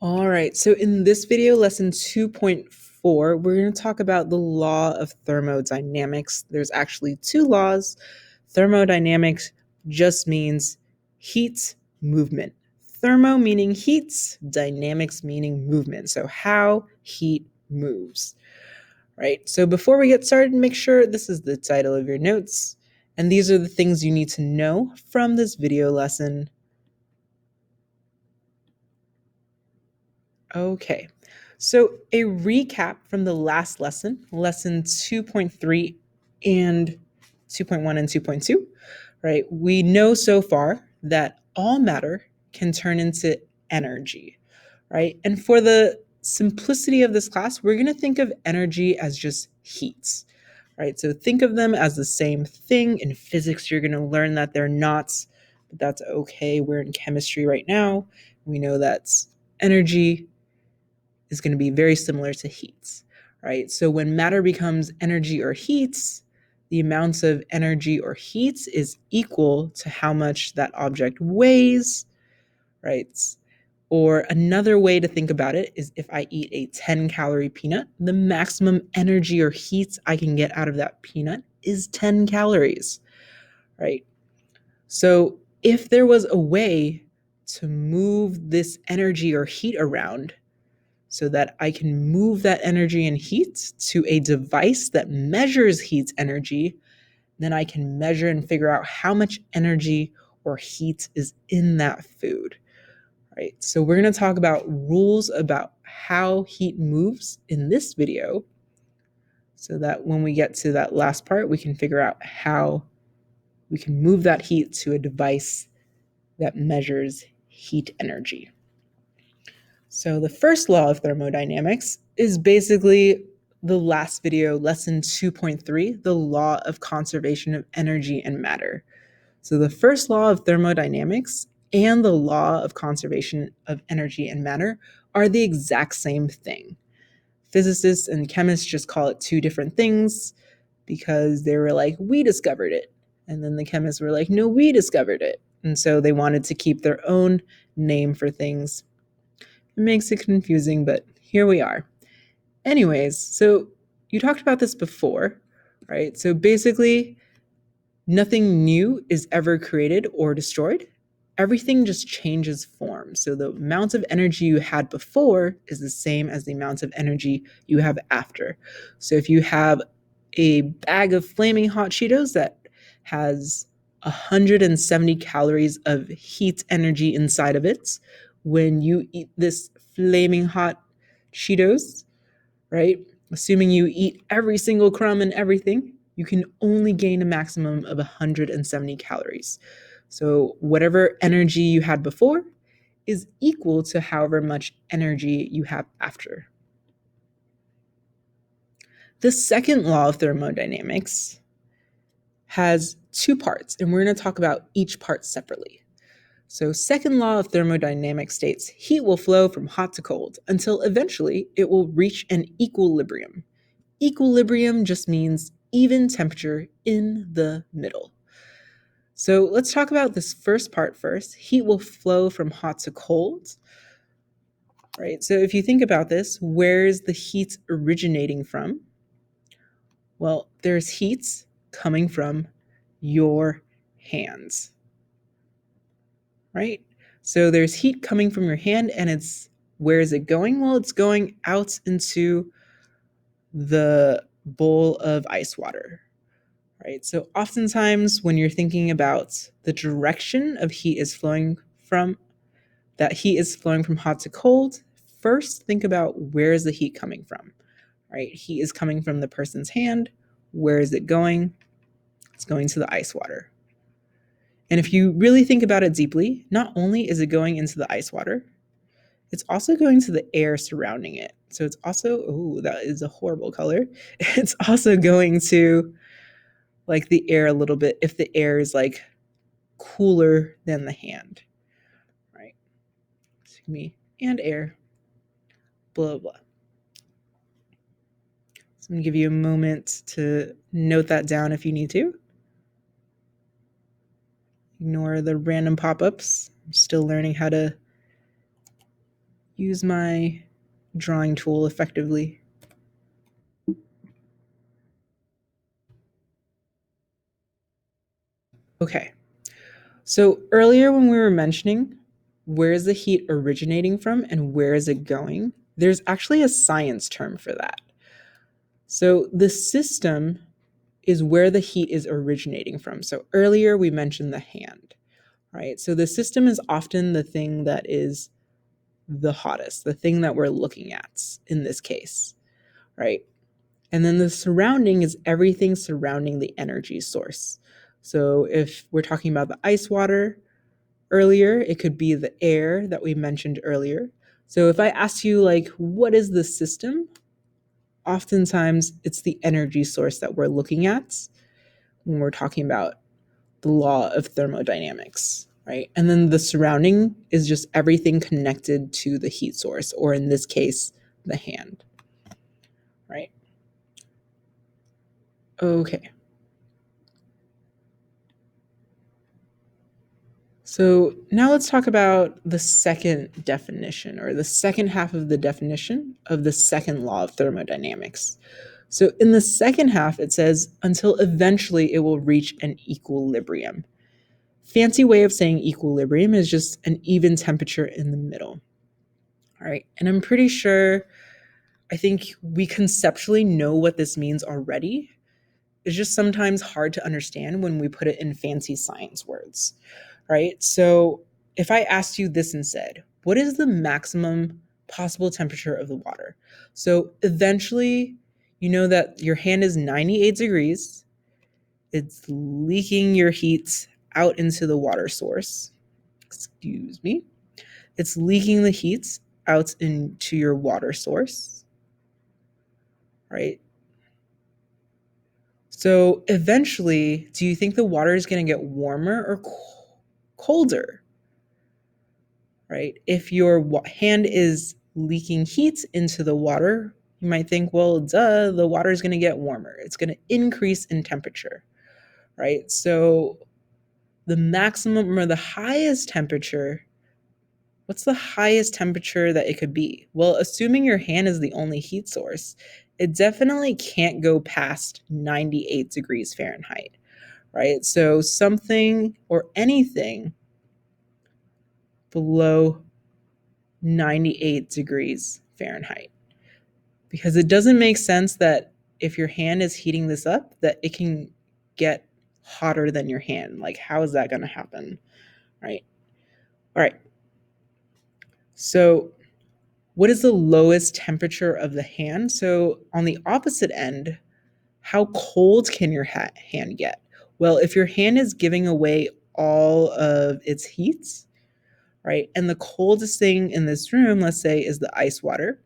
All right, so in this video, lesson 2.4, we're going to talk about the law of thermodynamics. There's actually two laws. Thermodynamics just means heat, movement. Thermo meaning heat, dynamics meaning movement. So how heat moves, right? So before we get started, make sure this is the title of your notes. And these are the things you need to know from this video lesson. Okay, so a recap from the last lesson, lesson 2.3 and 2.1 and 2.2, right? We know so far that all matter can turn into energy, right? And for the simplicity of this class, we're going to think of energy as just heat, right? So think of them as the same thing. In physics, you're going to learn that they're not, but that's okay. We're in chemistry right now. We know that energy is going to be very similar to heat, right? So when matter becomes energy or heat, the amounts of energy or heat is equal to how much that object weighs, right? Or another way to think about it is if I eat a 10-calorie peanut, the maximum energy or heat I can get out of that peanut is 10 calories, right? So if there was a way to move this energy or heat around, so that I can move that energy and heat to a device that measures heat energy, then I can measure and figure out how much energy or heat is in that food, right? So we're going to talk about rules about how heat moves in this video so that when we get to that last part, we can figure out how we can move that heat to a device that measures heat energy. So the first law of thermodynamics is basically the last video, lesson 2.3, the law of conservation of energy and matter. So the first law of thermodynamics and the law of conservation of energy and matter are the exact same thing. Physicists and chemists just call it two different things because they were like, we discovered it. And then the chemists were like, no, we discovered it. And so they wanted to keep their own name for things. It makes it confusing, but here we are. Anyways, so you talked about this before, right? So basically, nothing new is ever created or destroyed. Everything just changes form. So the amount of energy you had before is the same as the amount of energy you have after. So if you have a bag of flaming hot Cheetos that has 170 calories of heat energy inside of it, when you eat this flaming hot Cheetos, right? Assuming you eat every single crumb and everything, you can only gain a maximum of 170 calories. So whatever energy you had before is equal to however much energy you have after. The second law of thermodynamics has two parts, and we're going to talk about each part separately. So second law of thermodynamics states heat will flow from hot to cold until eventually it will reach an equilibrium. Equilibrium just means even temperature in the middle. So let's talk about this first part first. Heat will flow from hot to cold, right? So if you think about this, where's the heat originating from? Well, there's heat coming from your hands, right? So there's heat coming from your hand, and where is it going? Well, it's going out into the bowl of ice water, right? So oftentimes when you're thinking about the direction of heat is flowing from, that heat is flowing from hot to cold, first think about where is the heat coming from, right? Heat is coming from the person's hand. Where is it going? It's going to the ice water. And if you really think about it deeply, not only is it going into the ice water, it's also going to the air surrounding it. So it's also, oh, that is a horrible color. It's also going to like the air a little bit if the air is like cooler than the hand, right? Excuse me, and air, blah, blah. So I'm gonna give you a moment to note that down if you need to. Ignore the random pop-ups. I'm still learning how to use my drawing tool effectively. Okay, so earlier when we were mentioning where is the heat originating from and where is it going, there's actually a science term for that. So the system is where the heat is originating from. So earlier we mentioned the hand, right? So the system is often the thing that is the hottest, the thing that we're looking at in this case, right? And then the surrounding is everything surrounding the energy source. So if we're talking about the ice water earlier, it could be the air that we mentioned earlier. So if I ask you, like, what is the system? Oftentimes it's the energy source that we're looking at when we're talking about the law of thermodynamics, right? And then the surrounding is just everything connected to the heat source, or in this case, the hand, right? Okay. So now let's talk about the second definition, or the second half of the definition of the second law of thermodynamics. So in the second half, it says, until eventually it will reach an equilibrium. Fancy way of saying equilibrium is just an even temperature in the middle. All right. And I'm pretty sure, I think we conceptually know what this means already. It's just sometimes hard to understand when we put it in fancy science words, right? So if I asked you this instead, what is the maximum possible temperature of the water? So eventually, you know that your hand is 98 degrees. It's leaking your heat out into the water source. Excuse me. It's leaking the heat out into your water source, right? So eventually, do you think the water is going to get warmer or colder? Right? If your hand is leaking heat into the water, you might think, well, duh, the water is going to get warmer. It's going to increase in temperature, right? So the maximum or the highest temperature, what's the highest temperature that it could be? Well, assuming your hand is the only heat source, it definitely can't go past 98 degrees Fahrenheit, right? So something or anything below 98 degrees Fahrenheit. Because it doesn't make sense that if your hand is heating this up, that it can get hotter than your hand. Like, how is that going to happen? Right? All right. So, what is the lowest temperature of the hand? So, on the opposite end, how cold can your hand get? Well, if your hand is giving away all of its heat, right? And the coldest thing in this room, let's say, is the ice water,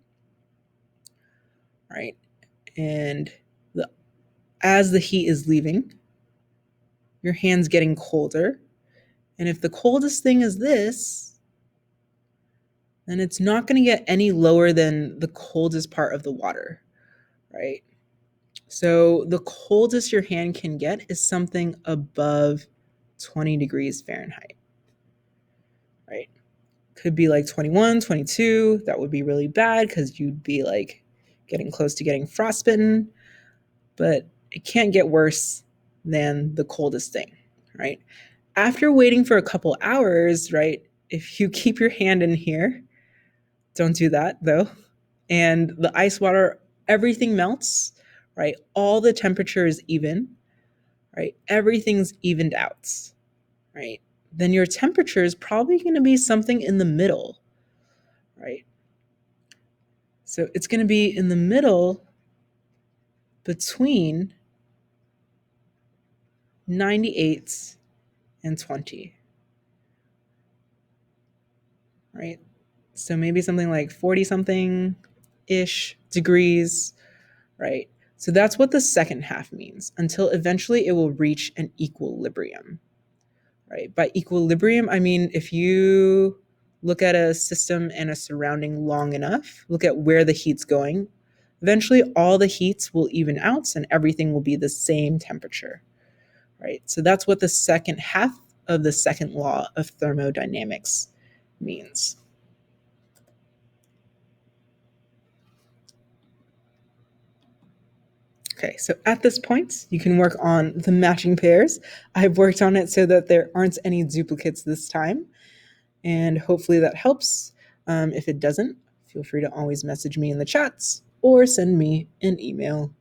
right? And the, as the heat is leaving, your hand's getting colder. And if the coldest thing is this, then it's not going to get any lower than the coldest part of the water, right? So the coldest your hand can get is something above 20 degrees Fahrenheit, right? Could be like 21, 22. That would be really bad because you'd be like getting close to getting frostbitten, but it can't get worse than the coldest thing, right? After waiting for a couple hours, right, if you keep your hand in here, don't do that though, and the ice water, everything melts, right? All the temperature is even, right? Everything's evened out, right? Then your temperature is probably going to be something in the middle, right? So it's going to be in the middle between 98 and 20, right? So maybe something like 40 something ish degrees, right? So that's what the second half means, until eventually it will reach an equilibrium, right? By equilibrium, I mean if you look at a system and a surrounding long enough, look at where the heat's going, eventually all the heats will even out and everything will be the same temperature, right? So that's what the second half of the second law of thermodynamics means. Okay, so at this point, you can work on the matching pairs. I've worked on it so that there aren't any duplicates this time, and hopefully that helps. If it doesn't, feel free to always message me in the chats or send me an email.